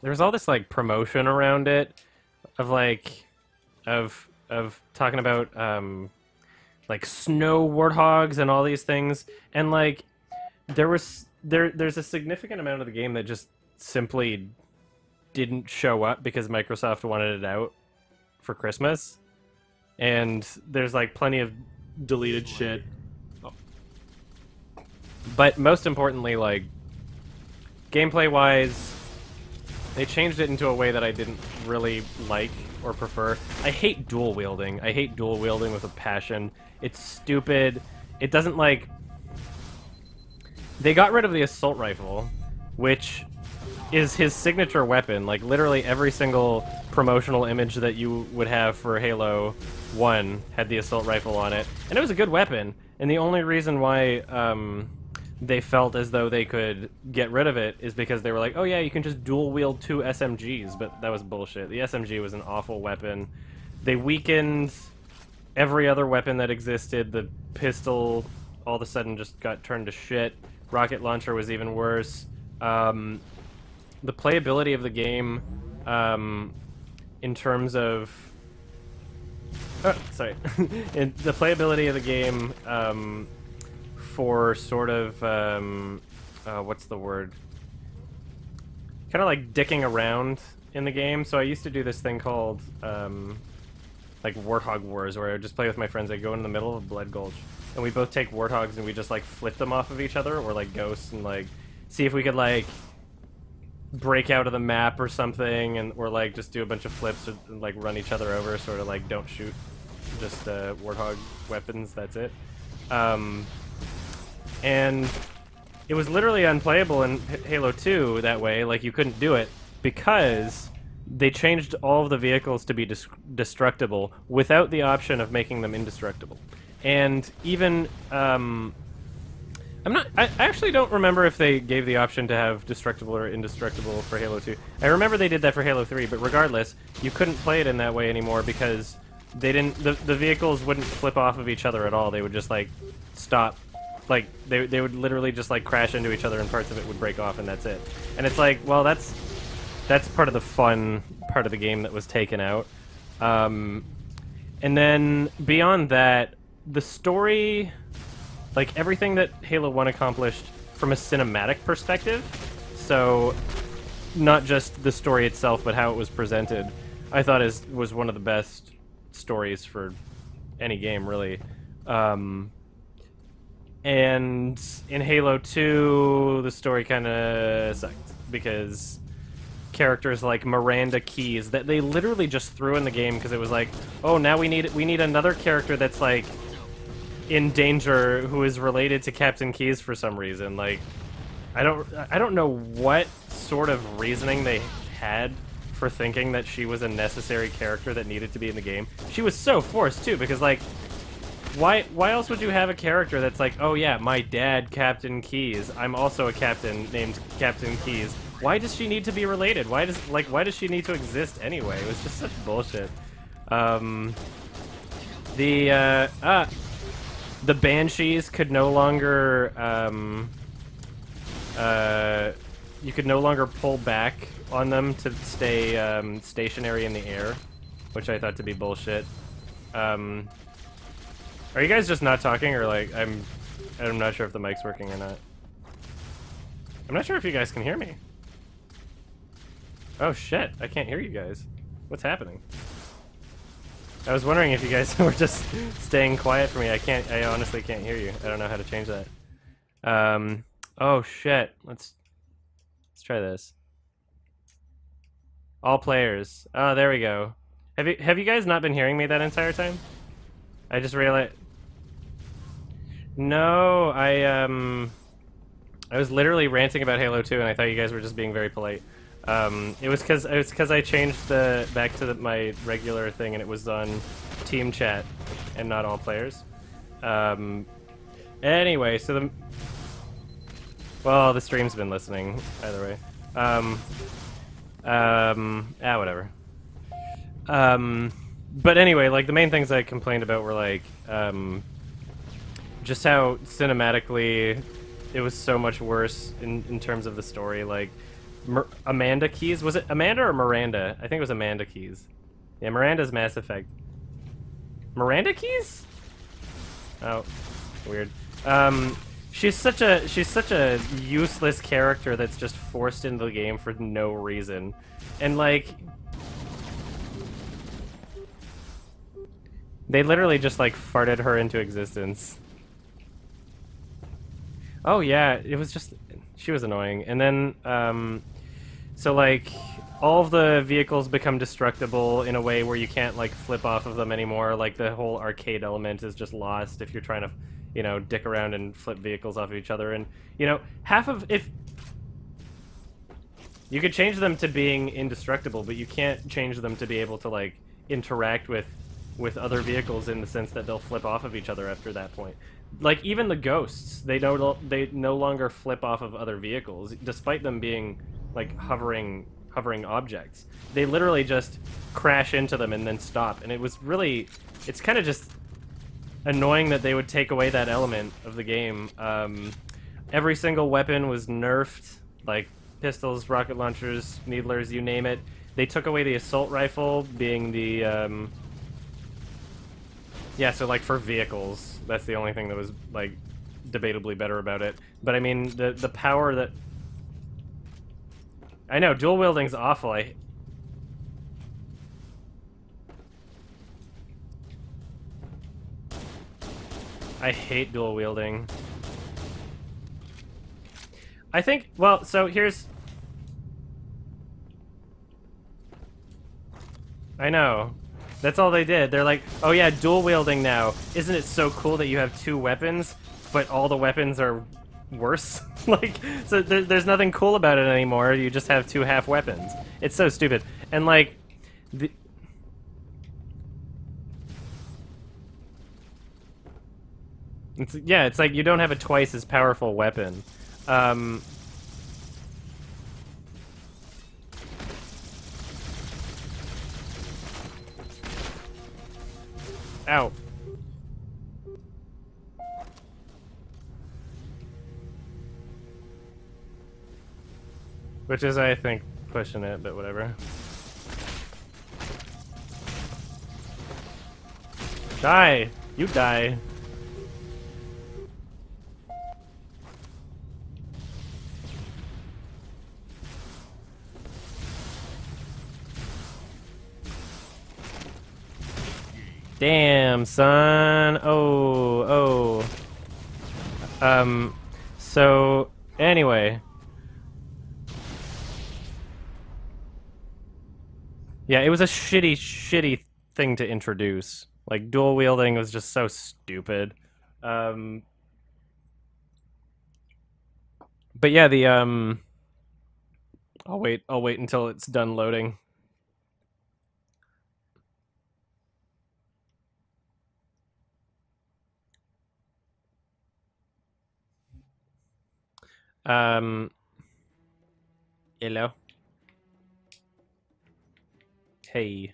there was all this like promotion around it of like of talking about like snow warthogs and all these things, and like there's a significant amount of the game that just simply didn't show up because Microsoft wanted it out for Christmas, and there's like plenty of deleted shit. But most importantly, like gameplay wise, they changed it into a way that I didn't really like or prefer. I hate dual wielding. I hate dual wielding with a passion. It's stupid. It doesn't like... They got rid of the assault rifle, which is his signature weapon. Like, literally every single promotional image that you would have for Halo 1 had the assault rifle on it. And it was a good weapon. And the only reason why they felt as though they could get rid of it is because they were like, oh yeah, you can just dual wield 2 SMGs, but that was bullshit. The SMG was an awful weapon. They weakened every other weapon that existed. The pistol all of a sudden just got turned to shit. Rocket launcher was even worse. The playability of the game, in terms of... Oh, sorry. The playability of the game, for sort of, what's the word? Kind of like dicking around in the game. So I used to do this thing called, like Warthog Wars, where I would just play with my friends. I'd go in the middle of Blood Gulch, and we both take warthogs and we just like flip them off of each other, or like ghosts, and like see if we could like break out of the map or something, and or like just do a bunch of flips or like run each other over, sort of like don't shoot, just warthog weapons. That's it. And it was literally unplayable in Halo 2 that way. Like, you couldn't do it because they changed all of the vehicles to be destructible without the option of making them indestructible. And even I actually don't remember if they gave the option to have destructible or indestructible for Halo 2. I remember they did that for Halo 3, but regardless, you couldn't play it in that way anymore because they didn't. The vehicles wouldn't flip off of each other at all. They would just like stop. Like, they would literally just, like, crash into each other and parts of it would break off and that's it. And it's like, well, that's part of the fun part of the game that was taken out. And then, beyond that, the story, like, everything that Halo 1 accomplished from a cinematic perspective, so not just the story itself, but how it was presented, I thought was one of the best stories for any game, really. And in Halo 2, the story kind of sucked because characters like Miranda Keyes that they literally just threw in the game because it was like, oh, now we need another character that's like in danger who is related to Captain Keyes for some reason. Like, I don't know what sort of reasoning they had for thinking that she was a necessary character that needed to be in the game. She was so forced too, because like, why else would you have a character that's like, oh yeah, my dad, Captain Keyes, I'm also a captain named Captain Keyes. Why does she need to be related? Why does she need to exist anyway? It was just such bullshit. The Banshees could no longer, you could no longer pull back on them to stay stationary in the air, which I thought to be bullshit. Are you guys just not talking, or like I'm not sure if the mic's working or not. I'm not sure if you guys can hear me. Oh shit, I can't hear you guys. What's happening? I was wondering if you guys were just staying quiet for me. I honestly can't hear you. I don't know how to change that. Oh shit. Let's try this. All players. Oh, there we go. Have you guys not been hearing me that entire time? I just realized. No, I was literally ranting about Halo 2, and I thought you guys were just being very polite. It was because I changed back to my regular thing, and it was on team chat and not all players. Anyway, so the stream's been listening either way. Whatever. But anyway, like, the main things I complained about were, like, just how cinematically it was so much worse in terms of the story. Like, Amanda Keys. Was it Amanda or Miranda? I think it was Amanda Keys. Yeah, Miranda's Mass Effect. Miranda Keys? Oh, weird. She's such a useless character that's just forced into the game for no reason. And like they literally just like farted her into existence. Oh yeah, it was just she was annoying. And then so like all of the vehicles become destructible in a way where you can't like flip off of them anymore. Like the whole arcade element is just lost if you're trying to, you know, dick around and flip vehicles off of each other. And you know, half of if you could change them to being indestructible, but you can't change them to be able to like interact with other vehicles in the sense that they'll flip off of each other after that point. Like even the ghosts, they no longer flip off of other vehicles, despite them being like hovering objects. They literally just crash into them and then stop. And it was really, it's kind of just annoying that they would take away that element of the game. Every single weapon was nerfed, like pistols, rocket launchers, needlers, you name it. They took away the assault rifle, being the yeah, so like for vehicles, that's the only thing that was like debatably better about it. But I mean, the power that I know, dual wielding's awful. I hate dual wielding. I think, well, so here's... I know. That's all they did. They're like, oh yeah, dual wielding now. Isn't it so cool that you have two weapons, but all the weapons are worse? Like, so there's nothing cool about it anymore. You just have two half weapons. It's so stupid. And like, it's like you don't have a twice as powerful weapon. Ow. Which is, I think, pushing it, but whatever. Die! You die. Damn, son. Oh. So, anyway. Yeah, it was a shitty thing to introduce. Like, dual wielding was just so stupid. But yeah, the, I'll wait until it's done loading. Hello. Hey.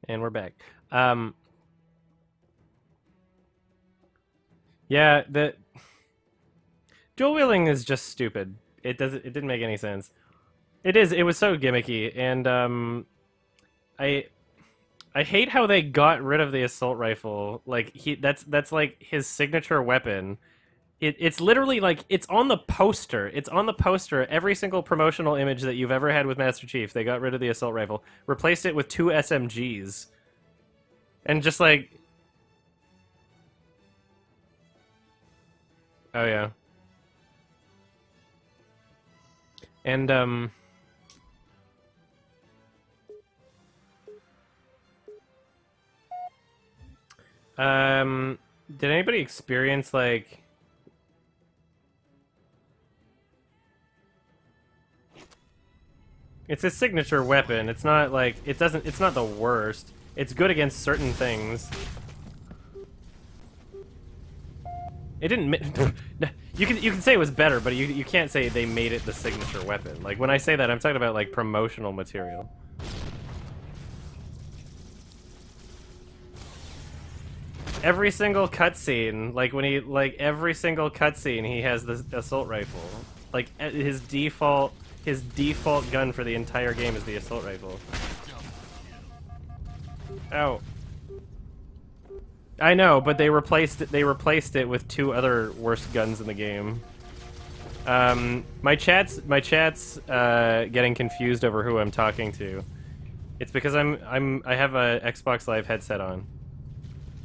And we're back. Yeah, the dual wielding is just stupid. It didn't make any sense. It was so gimmicky, and I hate how they got rid of the assault rifle. Like that's like his signature weapon. It's literally like, it's on the poster. It's on the poster. Every single promotional image that you've ever had with Master Chief, they got rid of the assault rifle, replaced it with 2 SMGs. And just like... Oh, yeah. And, did anybody experience, like... It's a signature weapon. It's not like it's not the worst. It's good against certain things. It didn't you can say it was better, but you can't say they made it the signature weapon. Like when I say that, I'm talking about like promotional material. Every single cutscene, like when he every single cutscene he has the assault rifle. Like his default gun for the entire game is the assault rifle. Oh. I know, but they replaced it with 2 other worst guns in the game. My chat's getting confused over who I'm talking to. It's because I have a Xbox Live headset on.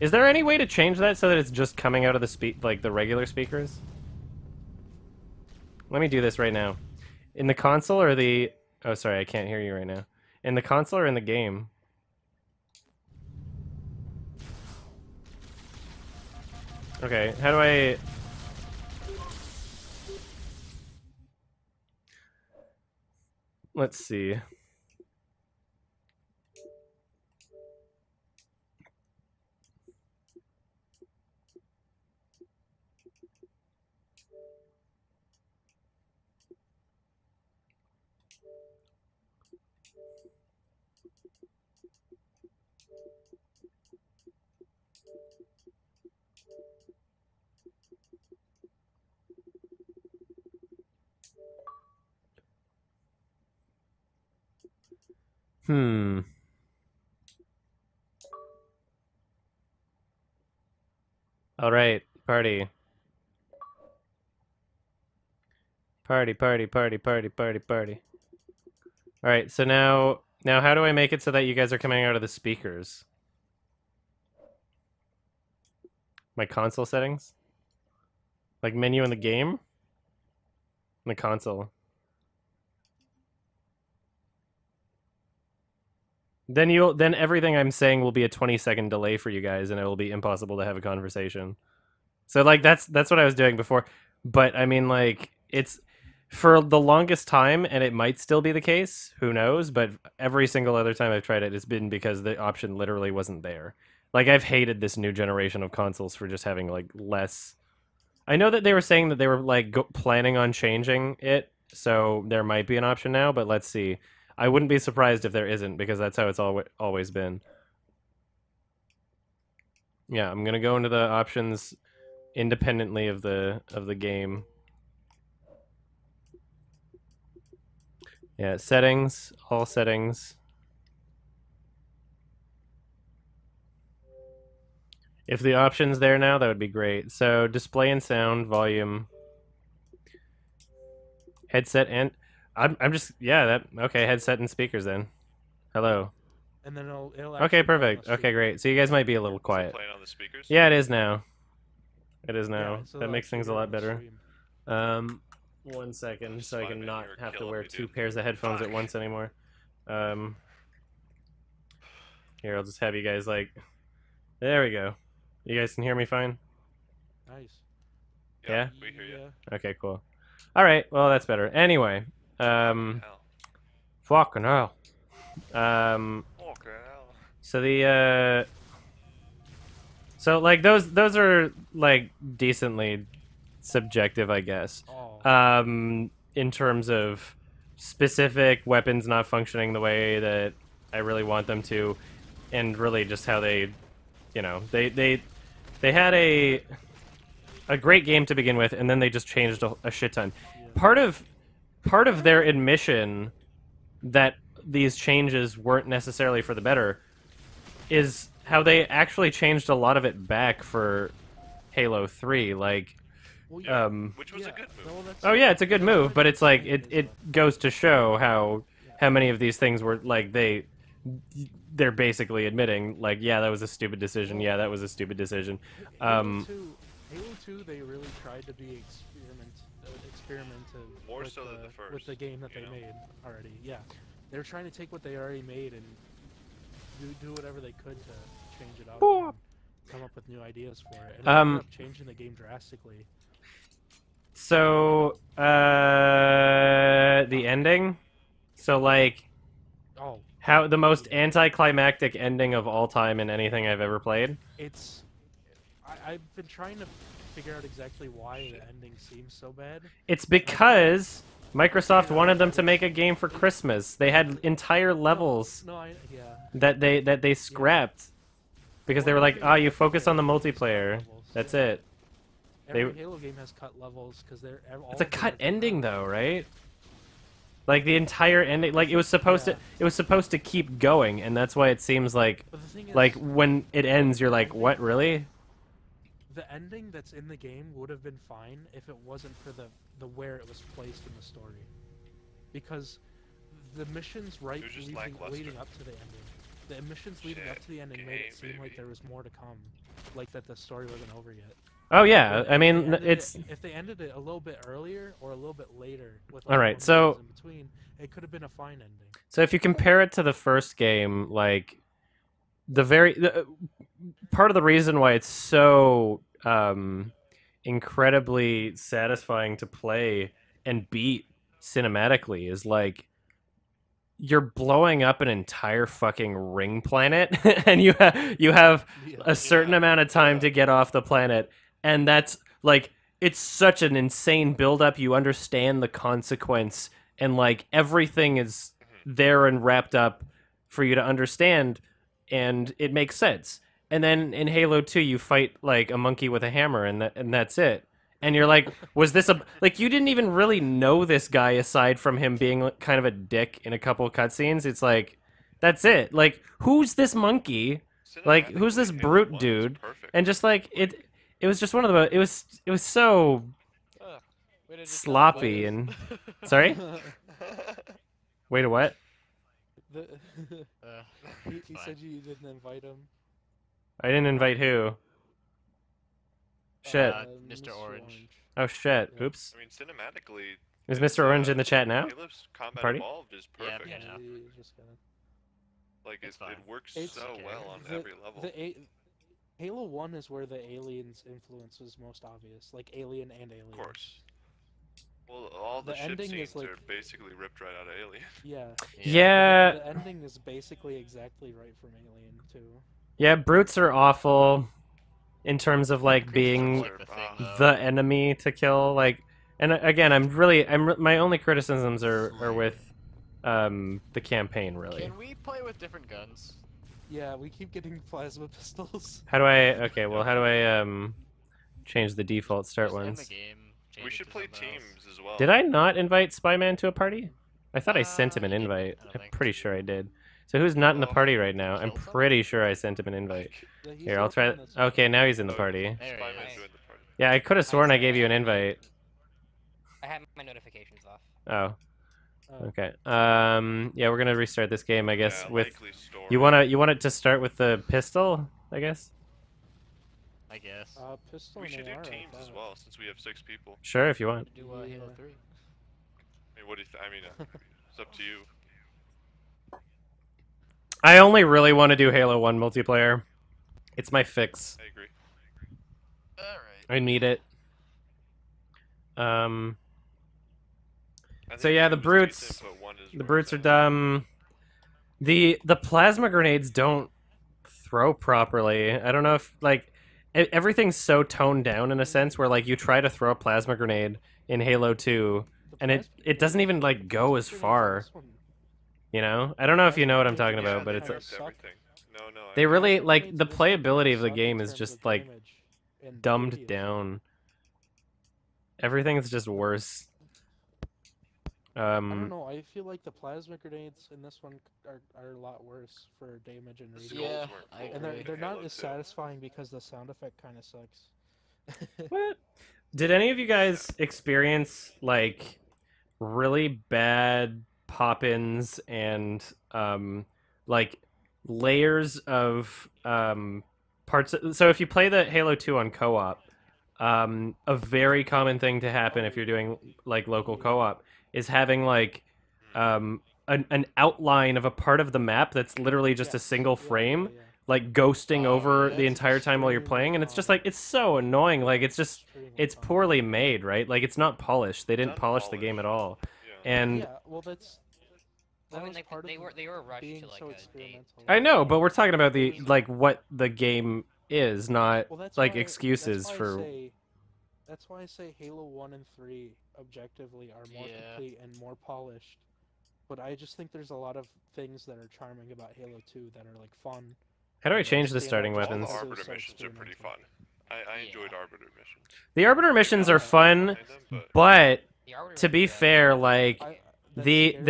Is there any way to change that so that it's just coming out of the regular speakers? Let me do this right now. In the console or the... Oh, sorry, I can't hear you right now. In the console or in the game? Okay, how do I... Let's see. Alright, party. Party, party, party, party, party, party. Alright, so now how do I make it so that you guys are coming out of the speakers? My console settings? Like menu in the game? In the console. Then everything I'm saying will be a 20-second delay for you guys, and it will be impossible to have a conversation. So like that's what I was doing before. But I mean, like, it's for the longest time, and it might still be the case, who knows, but every single other time I've tried it, it's been because the option literally wasn't there. Like, I've hated this new generation of consoles for just having, like, less... I know that they were saying that they were, like, planning on changing it, so there might be an option now, but let's see. I wouldn't be surprised if there isn't, because that's how it's always been. Yeah, I'm gonna go into the options independently of the game. Yeah, settings, all settings. If the option's there now, that would be great. So, display and sound, volume, headset, and... I'm just... Yeah, okay, headset and speakers then. Hello. And then it'll okay, perfect. Okay, great. So you guys might be a little quiet. Playing on the speakers? Yeah, it is now. It is now. Yeah, so that makes things a lot better. 1 second, Just so I my can man, not you're have to killing wear me, 2 dude. pairs of headphones at Fuck. once anymore. Here, I'll just have you guys, like... There we go. You guys can hear me fine? Nice. Yeah? We hear you. Okay, cool. Alright, well, that's better. Anyway, Hell. fucking hell. Fucking hell. So the, so, like, those are, like, decently subjective, I guess. Oh. In terms of specific weapons not functioning the way that I really want them to, and really just how they, you know, they had a great game to begin with, and then they just changed a shit ton. Yeah. Part of their admission that these changes weren't necessarily for the better is how they actually changed a lot of it back for Halo 3. Like, Well, yeah. Which was a good move. No, that's- oh yeah, it's a good move, but it's like it goes to show how many of these things were like they're basically admitting, like, yeah, that was a stupid decision. Yeah, that was a stupid decision. Halo 2, they really tried to be experimental More with, so than the first, with the game that they you know? made already. Yeah, they're trying to take what they already made and do whatever they could to change it up, and come up with new ideas for it. And it ended up changing the game drastically. So, the ending. So, like, Oh, how the most anticlimactic ending of all time in anything I've ever played. it's. I've been trying to figure out exactly why the ending seems so bad. It's because Microsoft wanted them to make a game for Christmas. They had entire levels Yeah. that they scrapped because they were like, "Ah, you focus on the multiplayer. That's it." Every Halo game has cut levels because they're all. It's a cut ending though, right? Like the entire ending, like it was supposed to keep going, and that's why it seems like, But the thing is, like when it ends, you're like, what, really? The ending that's in the game would have been fine if it wasn't for the where it was placed in the story, because the missions leading up to the ending, the missions leading up to the ending made it seem like there was more to come, like that the story wasn't over yet. Oh yeah, I mean it's. If they ended it a little bit earlier or a little bit later, with all right, so in between, it could have been a fine ending. So if you compare it to the first game, like part of the reason why it's so incredibly satisfying to play and beat cinematically is like you're blowing up an entire fucking ring planet and you have a certain amount of time to get off the planet, and that's like it's such an insane build-up. You understand the consequence, and like everything is there and wrapped up for you to understand, and it makes sense. And then in Halo 2 you fight like a monkey with a hammer, and that's it. And you're like, was this a like you didn't even really know this guy aside from him being kind of a dick in a couple of cutscenes. It's like that's it. Like who's this monkey? Like who's this brute dude? And just like it was just one of the it was so sloppy and sorry? Wait, a what? He said you didn't invite him. I didn't invite who? Shit. Mr. Orange. Oh shit. Yeah. Oops. I mean, cinematically, Is Mr. Orange in the chat now? Halo's combat Party? evolved is perfect. Yeah, yeah. Like It's it fine. works It's so okay. well on every level. Halo 1 is where the aliens' influence was most obvious, like Alien and Alien. Of course. Well, all the ship ending is scenes like- are basically ripped right out of Alien. Yeah. Yeah. The ending is basically exactly right from Alien too. Yeah, brutes are awful in terms of like being Like the thing, though. the enemy to kill. Like, and again, my only criticisms are with the campaign really. Can we play with different guns? Yeah, we keep getting plasma pistols. How do I? Okay, well, how do I change the default start Just end ones? the game, change We it should to play something else. teams as well. Did I not invite Spyman to a party? I thought I sent him an You didn't, invite. I don't I'm think. pretty sure I did. So who's not in the Oh, party right now? I'm killed someone? pretty sure I sent him an invite. Yeah, he's Here, I'll working try. on this. Okay, now he's in the party. There he Spyman's is. doing the party. Yeah, I could have sworn I gave you an invite. I have my notifications off. Oh. Oh. Okay. Yeah, we're gonna restart this game, I guess. Yeah, With likely story. you want it to start with the pistol, I guess. I guess. Pistol We and should do AR, I teams as thought. well, since we have 6 people. Sure, if you want. Do Halo Yeah. 3. I mean, what do you I mean, it's up to you. I only really want to do Halo 1 multiplayer. It's my fix. I agree. Alright. I need it. I So think yeah, 2 the is brutes. decent, but 1 is The where brutes are it's at. dumb. The plasma grenades don't throw properly. I don't know if like everything's so toned down in a sense where like you try to throw a plasma grenade in Halo 2 The and plasma it doesn't even like go as grenades on far, this one- you know? I don't know if you know what I'm talking Yeah, about, but they it's nerfed suck. everything. No, no. they I- really plasma like grenades the in this one playability of the suck in game is terms just of like damage and dumbed radius. down. Everything's just worse. I don't know. I feel like the plasma grenades in this one are a lot worse for damage and The radius. skulls Yeah, weren't I cool And agree. they're in not Halo as 2. satisfying because the sound effect kind of sucks. What? Did any of you guys experience like really bad pop-ins and like layers of parts? So if you play the Halo 2 on co-op, a very common thing to happen if you're doing like local co-op is having like an outline of a part of the map that's literally just a Yes. single Yeah, frame, yeah. like ghosting Oh, over yeah. the That's entire time while you're extremely playing, and it's just common. like it's so annoying. Like it's just Extremely it's common. poorly made, right? Like it's not polished. They didn't polish the game at all. Yeah. And Yeah, well, that's. I That mean, was like, part they of were rushed being to like so a date. experimental. I know, but we're talking about the like what the game is, not Well, that's like why- excuses that's why I for. say- that's why I say Halo 1 and 3 objectively are more Yeah. complete and more polished. But I just think there's a lot of things that are charming about Halo 2 that are like fun. How do I and change the stand starting out just All the weapons? because it was arbiter so missions are pretty fun. experimental. I enjoyed Arbiter missions. The Arbiter missions are fun, but to be fair, like the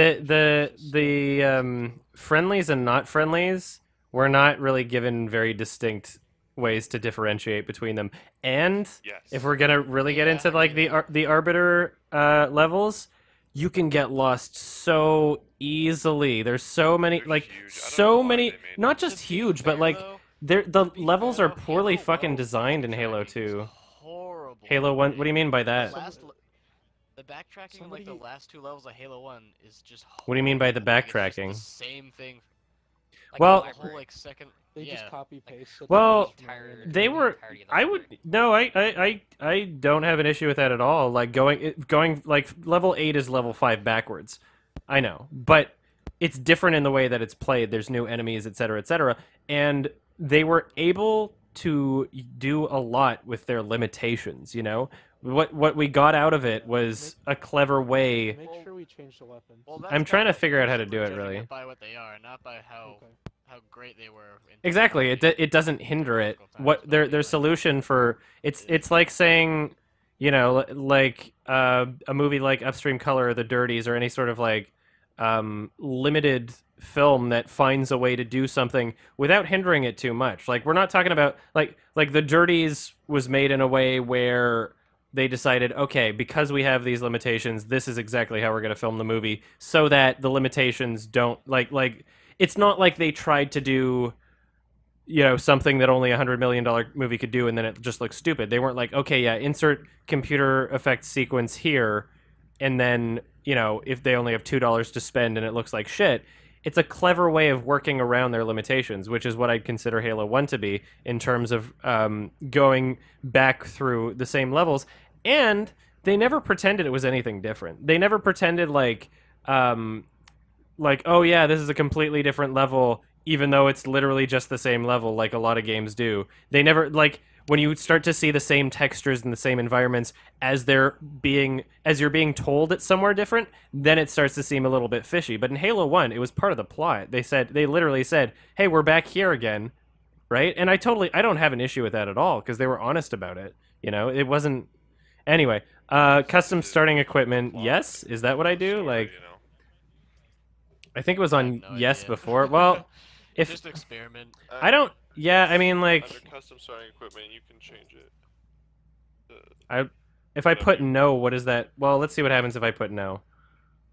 friendlies and not friendlies were not really given very distinct ways to differentiate between them. And if we're gonna really get into like the Arbiter levels, you can get lost so easily. There's so many, like so many, not just huge, but like the levels are poorly fucking designed in Halo 2. Horrible. Halo 1, what do you mean by that? The backtracking in like the last 2 levels of Halo 1 is just horrible. What do you mean by the backtracking? It's just the same thing. Like, well, the whole, like, second... They just copy paste. Well, they were. I would no. I don't have an issue with that at all. Like going like level 8 is level 5 backwards. I know, but it's different in the way that it's played. There's new enemies, etc., etc., and they were able to do a lot with their limitations. You know, what we got out of it was a clever way. Make sure we change the weapons. Well, I'm trying to figure out how to do it really. By what they are, not by how great they were. Exactly, it doesn't hinder it. What their solution for it's like saying, you know, like a movie like Upstream Color or The Dirties or any sort of like limited film that finds a way to do something without hindering it too much. Like we're not talking about like The Dirties was made in a way where they decided, okay, because we have these limitations, this is exactly how we're going to film the movie, so that the limitations don't like. It's not like they tried to do, you know, something that only $100 million movie could do, and then it just looks stupid. They weren't like, okay, yeah, insert computer effects sequence here, and then, you know, if they only have $2 to spend and it looks like shit. It's a clever way of working around their limitations, which is what I'd consider Halo 1 to be in terms of going back through the same levels. And they never pretended it was anything different. They never pretended like, oh yeah, this is a completely different level, even though it's literally just the same level, like a lot of games do. They never, like, when you start to see the same textures and the same environments as you're being told it's somewhere different, then it starts to seem a little bit fishy. But in Halo 1, it was part of the plot. They literally said, hey, we're back here again, right? And I don't have an issue with that at all, because they were honest about it. You know, it wasn't... Anyway, custom starting equipment, yes? Is that what I do? Like, I think it was on yes before. Well, if just experiment. I don't, yeah, I mean, like, under custom starting equipment, you can change it. If I put no, what is that? Well, let's see what happens if I put no.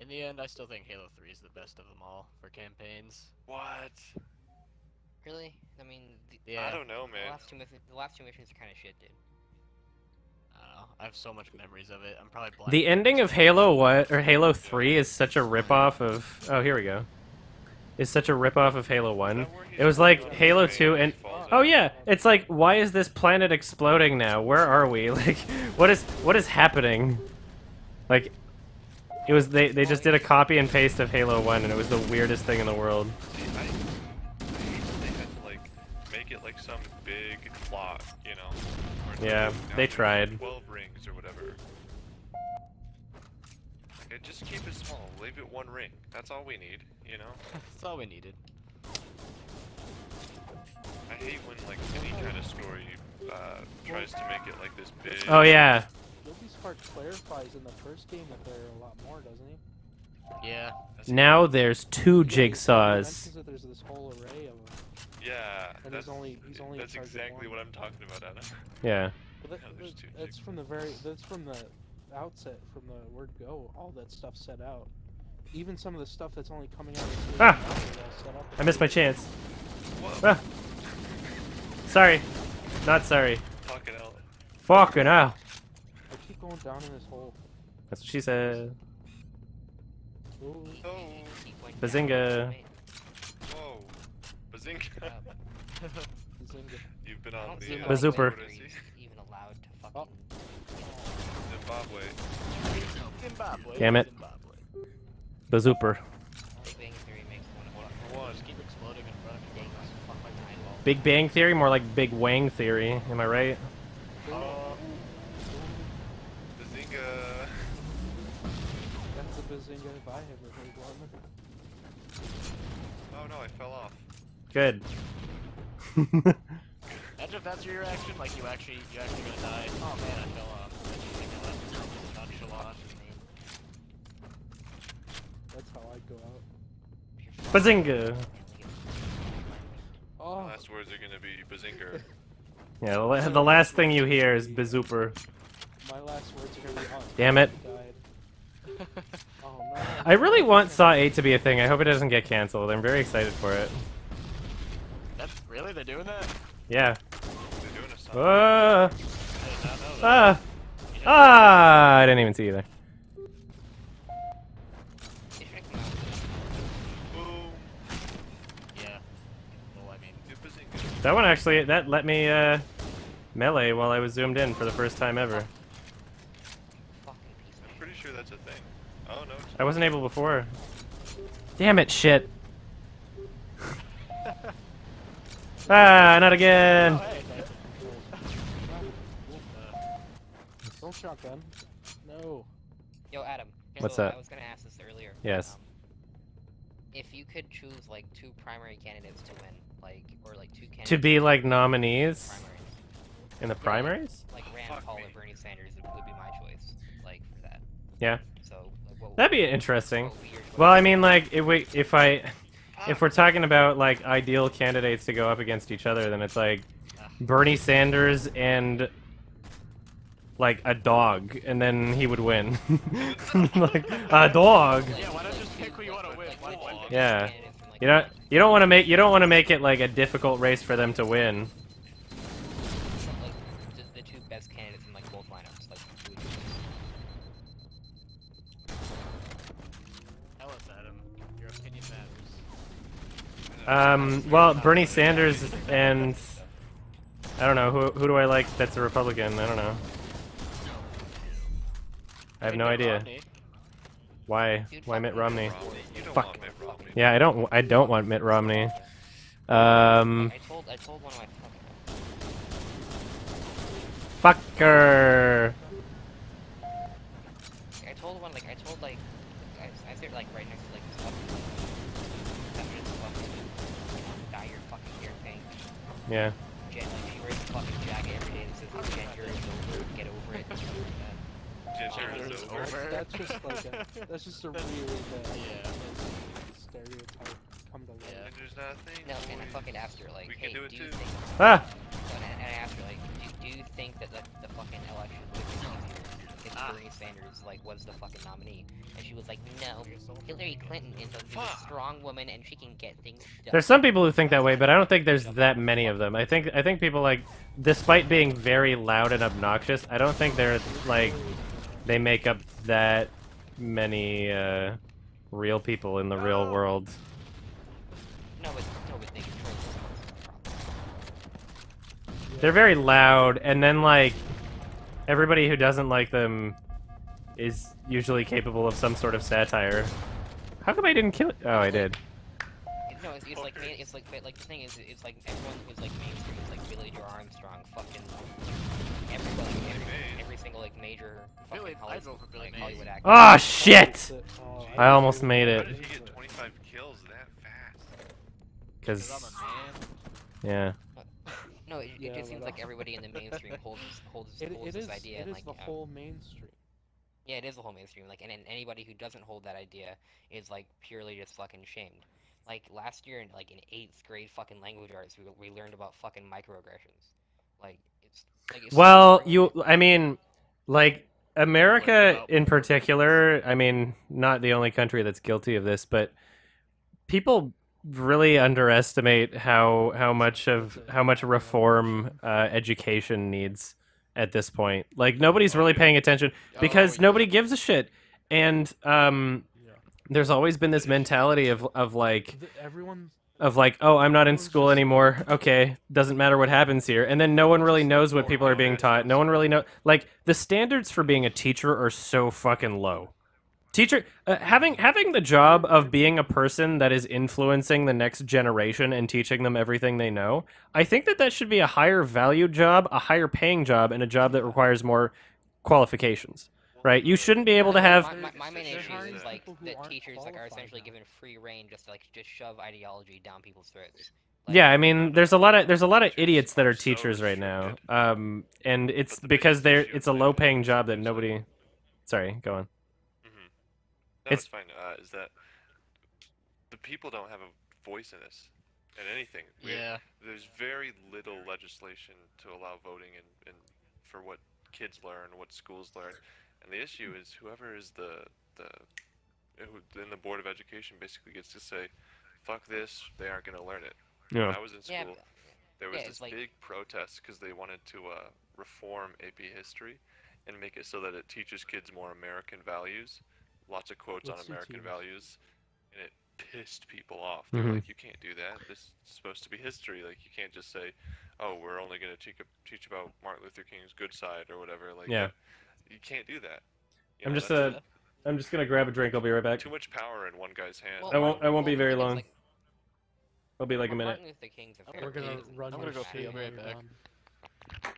In the end, I still think Halo 3 is the best of them all for campaigns. What? Really? I mean, I don't know, man. The last two missions are kind of shit, dude. I don't know. I have so much memories of it. I'm probably blind. The ending of Halo 3 is such a ripoff of... Oh, here we go. Is such a ripoff of Halo 1. It was like Halo 2 and... Oh yeah, it's like, why is this planet exploding now? Where are we? Like, what is happening? Like, it was they just did a copy and paste of Halo 1 and it was the weirdest thing in the world. See, I hate that they had to like make it like some big plot, you know? Yeah, they tried. 12 rings or whatever. Like, just keep it small. Leave it 1 ring. That's all we need, you know? That's all we needed. I hate when like any kind of story tries to make it like this big. Oh yeah. Guilty Spark clarifies in the first game that there are a lot more, doesn't he? Yeah. Now there's 2 He jigsaws. mentions that there's this whole array of them. Yeah, And he's only that's in charge of exactly one. what I'm talking about, Anna. Yeah. But that's from the outset, from the word go. All that stuff set out. Even some of the stuff that's only coming out. Ah! Now is all set up. I missed my chance. Whoa. Ah. Sorry. Not sorry. Fucking hell. Fucking hell. I keep going down in this hole. That's what she said. Ooh. Oh. Bazinga. Whoa. Bazinga. Bazinga. You've been on the Bazooper. Even allowed to fucking. Oh. Zimbabwe. Zimbabwe. Damn it. Zimbabwe. Bazooper. Big Bang Theory makes one of For one. Just keep exploding in front of me. fuck my time. Big Bang Theory, more like Big Wang Theory. Am I right? Bazinga. That's a Bazinga if I ever heard one. Oh no, I fell off. Good. Imagine if that's your reaction, like you actually gonna die. Oh man, I fell off. And then you think I left nonchalant. That's how I go out. Bazinga! Oh. Last words are gonna be bazinga. Yeah, the last thing you hear is bazooper. My last words are gonna be on. Damn it. Oh, no. I really want Saw 8 to be a thing. I hope it doesn't get canceled. I'm very excited for it. That's really they're doing that? Yeah. They're doing a song. I did not know that. Ah! Ah! I didn't even see you there. They should come out with Boom. Yeah. Well, I mean, Do bazinga. That one actually, that let me melee while I was zoomed in for the first time ever. a fucking piece of I'm pretty sure that's a thing. Oh no. It's I wasn't able before. Damn it, shit. Ah, not again. oh, hey. Don't shotgun. No. Yo, Adam. What's so that? I was gonna ask this earlier. Yes. If you could choose like 2 primary candidates to win, like, or like 2 candidates To be like nominees primaries, in the primaries? like Rand Fuck Paul me. or Bernie Sanders would be my choice, like for that. Yeah. So like, what? That'd be interesting. What would be your choice? Well, I mean, like, if we're talking about like ideal candidates to go up against each other, then it's like Bernie Sanders and like a dog, and then he would win. Like a dog. Yeah, why not just pick who you want to win? Like, Why- two Yeah. candidates from, like, You don't want to make it like a difficult race for them to win. like the 2 best candidates in like both lineups, like who would you choose? Tell us, Adam. Your opinion matters. Well, Bernie Sanders and I don't know who do I like that's a Republican. I don't know. I have no idea. Romney. Why? Dude, Why fuck Mitt Mitt Romney? You don't Fuck. want Mitt Romney. Yeah, I don't want Mitt Romney. I told one of my Fucker. I told I sit like right next to like this fucking feminist fucking dye your fucking hair pink. Yeah. Jen, like she wears a fucking jacket every day that says gender is over, get over it. Ginger is over. That's just like that's just a really bad Yeah. stereotype come to life. Yeah. Ginger's not a thing. No, and I fucking asked her like, We hey, can do it do you too. think? Ah. And I asked her like, do you think that the fucking election would be easier if Bernie Sanders like was the fucking nominee? And she was like, no, Hillary Clinton is a strong woman and she can get things done. There's some people who think that way, but I don't think there's that many of them. I think people like, despite being very loud and obnoxious, I don't think they're like they make up that many real people in the real world. No, but they control this. They're very loud, and then like everybody who doesn't like them is usually capable of some sort of satire. How come I didn't kill it? Oh, I did. No, it's like it's like but, like the thing is it's like everyone who's like mainstream is like Billy Joe Armstrong, fucking every single like major fucking Billy, I'd vote for Billy Mays. Hollywood actor. Ah, shit! Oh, I almost made How it. did he get 25 kills that fast? Cause I'm a man. yeah. No, it Yeah, just seems but, like everybody in the mainstream holds it this is idea it and is like the whole mainstream. yeah, it is the whole mainstream. Like, and anybody who doesn't hold that idea is like purely just fucking shamed. Like last year, in 8th grade fucking language arts, we learned about fucking microaggressions. Like it's Well, so I mean, like America in particular. I mean, not the only country that's guilty of this, but people really underestimate how much reform education needs at this point. Like nobody's really paying attention because nobody gives a shit, and there's always been this mentality of like Everyone. oh, I'm not in school anymore. Okay, doesn't matter what happens here. And then no one really knows what people are being taught. No one really know. Like the standards for being a teacher are so fucking low. Teacher having the job of being a person that is influencing the next generation and teaching them everything they know. I think that should be a higher valued job, a higher paying job, and a job that requires more qualifications. Right? You shouldn't be able to have. my main issue hiring is like people who that aren't teachers like are qualified essentially now. given free reign just to just shove ideology down people's throats. Like, Yeah, I mean, there's a lot of Teachers idiots that are so teachers right now, restricted. and it's But the because biggest issue it's a with it low-paying job that is nobody. Sorry, go on. Mhm. No, It's it's fine. Is that the people don't have a voice in this, in anything. Yeah. There's very little legislation to allow voting and for what kids learn, what schools learn, and the issue is whoever is who in the board of education basically gets to say, "Fuck this, they aren't gonna learn it." When yeah. I was in yeah, school, there was yeah, this it's like, big protest because they wanted to reform AP history and make it so that it teaches kids more American values. Lots of quotes on Let's see American teams. values, and it pissed people off. They were Mhm. like, "You can't do that. This is supposed to be history. Like, you can't just say, oh, we're only going to teach about Martin Luther King's good side or whatever. Like, Yeah. you can't do that. You I'm know, just that's I'm just gonna grab a drink. I'll be right back. too much power in one guy's hand. well, I won't be very the thing is, long. like, I'll be like a minute. Martin Luther King's a I'm fair We're gonna dude. run I'm your gonna go pee, stream I'll be right while you're back. gone.